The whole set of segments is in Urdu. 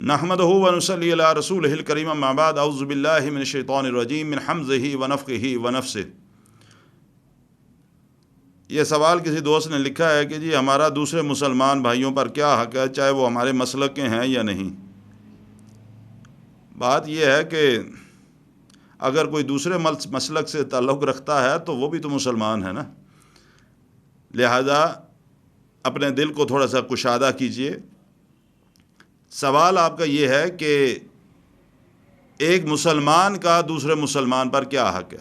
نحمدہ ونصلی علی رسولہ الکریم اما بعد اعوذ باللہ من الشیطان الرجیم من حمزہ ونفخہ ونفثہ۔ یہ سوال کسی دوست نے لکھا ہے کہ جی ہمارا دوسرے مسلمان بھائیوں پر کیا حق ہے، چاہے وہ ہمارے مسلک کے ہیں یا نہیں۔ بات یہ ہے کہ اگر کوئی دوسرے مسلک سے تعلق رکھتا ہے تو وہ بھی تو مسلمان ہے نا، لہذا اپنے دل کو تھوڑا سا کشادہ کیجئے۔ سوال آپ کا یہ ہے کہ ایک مسلمان کا دوسرے مسلمان پر کیا حق ہے۔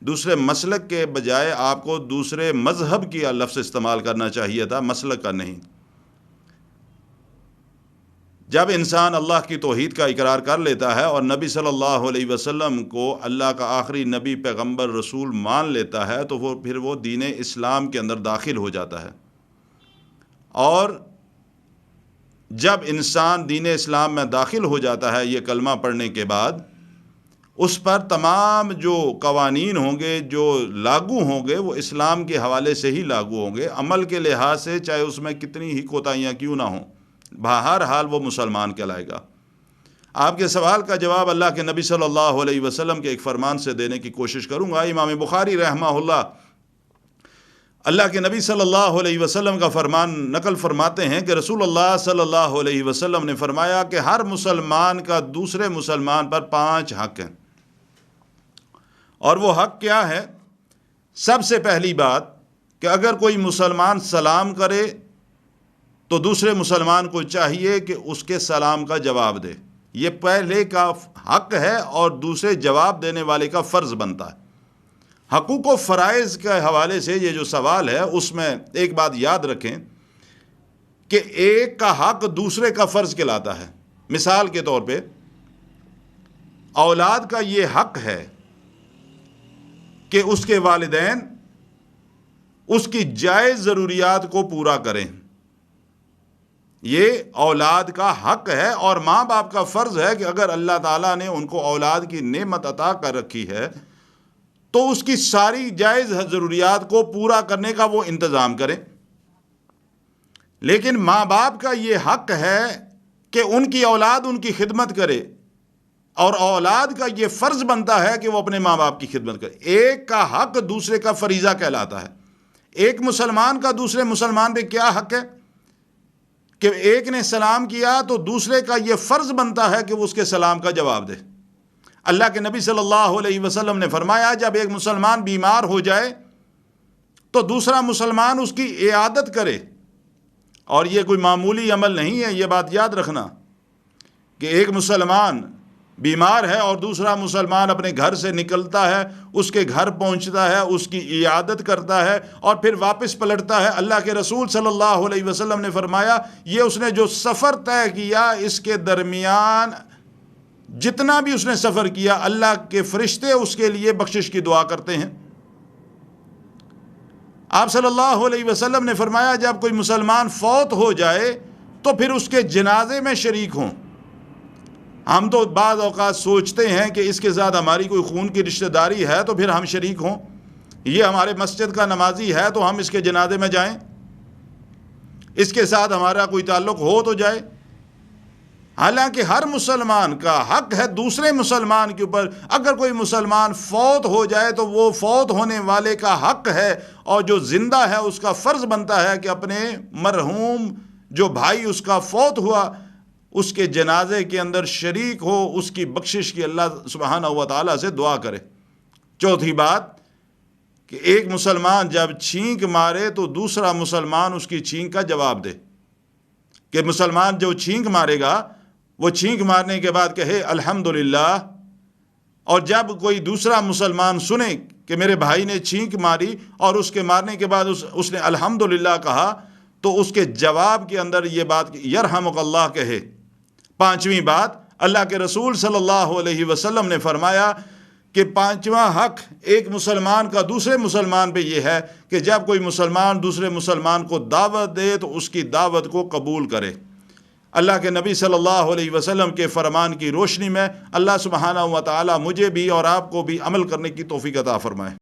دوسرے مسلک کے بجائے آپ کو دوسرے مذہب کی لفظ استعمال کرنا چاہیے تھا، مسلک کا نہیں۔ جب انسان اللہ کی توحید کا اقرار کر لیتا ہے اور نبی صلی اللہ علیہ وسلم کو اللہ کا آخری نبی، پیغمبر، رسول مان لیتا ہے تو پھر وہ دین اسلام کے اندر داخل ہو جاتا ہے۔ اور جب انسان دین اسلام میں داخل ہو جاتا ہے یہ کلمہ پڑھنے کے بعد، اس پر تمام جو قوانین ہوں گے، جو لاگو ہوں گے، وہ اسلام کے حوالے سے ہی لاگو ہوں گے، عمل کے لحاظ سے چاہے اس میں کتنی ہی کوتاہیاں کیوں نہ ہوں، بہرحال وہ مسلمان کہلائے گا۔ آپ کے سوال کا جواب اللہ کے نبی صلی اللہ علیہ وسلم کے ایک فرمان سے دینے کی کوشش کروں گا۔ امام بخاری رحمہ اللہ کے نبی صلی اللہ علیہ وسلم کا فرمان نقل فرماتے ہیں کہ رسول اللہ صلی اللہ علیہ وسلم نے فرمایا کہ ہر مسلمان کا دوسرے مسلمان پر 5 حق ہیں۔ اور وہ حق کیا ہے؟ سب سے پہلی بات کہ اگر کوئی مسلمان سلام کرے تو دوسرے مسلمان کو چاہیے کہ اس کے سلام کا جواب دے۔ یہ پہلے کا حق ہے اور دوسرے جواب دینے والے کا فرض بنتا ہے۔ حقوق و فرائض کے حوالے سے یہ جو سوال ہے اس میں ایک بات یاد رکھیں کہ ایک کا حق دوسرے کا فرض کہلاتا ہے۔ مثال کے طور پہ اولاد کا یہ حق ہے کہ اس کے والدین اس کی جائز ضروریات کو پورا کریں، یہ اولاد کا حق ہے۔ اور ماں باپ کا فرض ہے کہ اگر اللہ تعالیٰ نے ان کو اولاد کی نعمت عطا کر رکھی ہے تو اس کی ساری جائز ضروریات کو پورا کرنے کا وہ انتظام کریں۔ لیکن ماں باپ کا یہ حق ہے کہ ان کی اولاد ان کی خدمت کرے، اور اولاد کا یہ فرض بنتا ہے کہ وہ اپنے ماں باپ کی خدمت کرے۔ ایک کا حق دوسرے کا فریضہ کہلاتا ہے۔ ایک مسلمان کا دوسرے مسلمان پہ کیا حق ہے کہ ایک نے سلام کیا تو دوسرے کا یہ فرض بنتا ہے کہ وہ اس کے سلام کا جواب دے۔ اللہ کے نبی صلی اللہ علیہ وسلم نے فرمایا جب ایک مسلمان بیمار ہو جائے تو دوسرا مسلمان اس کی عیادت کرے۔ اور یہ کوئی معمولی عمل نہیں ہے، یہ بات یاد رکھنا کہ ایک مسلمان بیمار ہے اور دوسرا مسلمان اپنے گھر سے نکلتا ہے، اس کے گھر پہنچتا ہے، اس کی عیادت کرتا ہے اور پھر واپس پلٹتا ہے۔ اللہ کے رسول صلی اللہ علیہ وسلم نے فرمایا یہ اس نے جو سفر طے کیا اس کے درمیان جتنا بھی اس نے سفر کیا اللہ کے فرشتے اس کے لیے بخشش کی دعا کرتے ہیں۔ آپ صلی اللہ علیہ وسلم نے فرمایا جب کوئی مسلمان فوت ہو جائے تو پھر اس کے جنازے میں شریک ہوں۔ ہم تو بعض اوقات سوچتے ہیں کہ اس کے ساتھ ہماری کوئی خون کی رشتہ داری ہے تو پھر ہم شریک ہوں، یہ ہمارے مسجد کا نمازی ہے تو ہم اس کے جنازے میں جائیں، اس کے ساتھ ہمارا کوئی تعلق ہو تو جائے۔ حالانکہ ہر مسلمان کا حق ہے دوسرے مسلمان کے اوپر، اگر کوئی مسلمان فوت ہو جائے تو وہ فوت ہونے والے کا حق ہے، اور جو زندہ ہے اس کا فرض بنتا ہے کہ اپنے مرحوم جو بھائی اس کا فوت ہوا اس کے جنازے کے اندر شریک ہو، اس کی بخشش کی اللہ سبحانہ و تعالیٰ سے دعا کرے۔ چوتھی بات کہ ایک مسلمان جب چھینک مارے تو دوسرا مسلمان اس کی چھینک کا جواب دے، کہ مسلمان جو چھینک مارے گا وہ چھینک مارنے کے بعد کہے الحمدللہ، اور جب کوئی دوسرا مسلمان سنے کہ میرے بھائی نے چھینک ماری اور اس کے مارنے کے بعد اس نے الحمدللہ کہا تو اس کے جواب کے اندر یہ بات یرحمک اللہ کہے۔ پانچویں بات اللہ کے رسول صلی اللہ علیہ وسلم نے فرمایا کہ 5واں حق ایک مسلمان کا دوسرے مسلمان پہ یہ ہے کہ جب کوئی مسلمان دوسرے مسلمان کو دعوت دے تو اس کی دعوت کو قبول کرے۔ اللہ کے نبی صلی اللہ علیہ وسلم کے فرمان کی روشنی میں اللہ سبحانہ و تعالی مجھے بھی اور آپ کو بھی عمل کرنے کی توفیق عطا فرمائے۔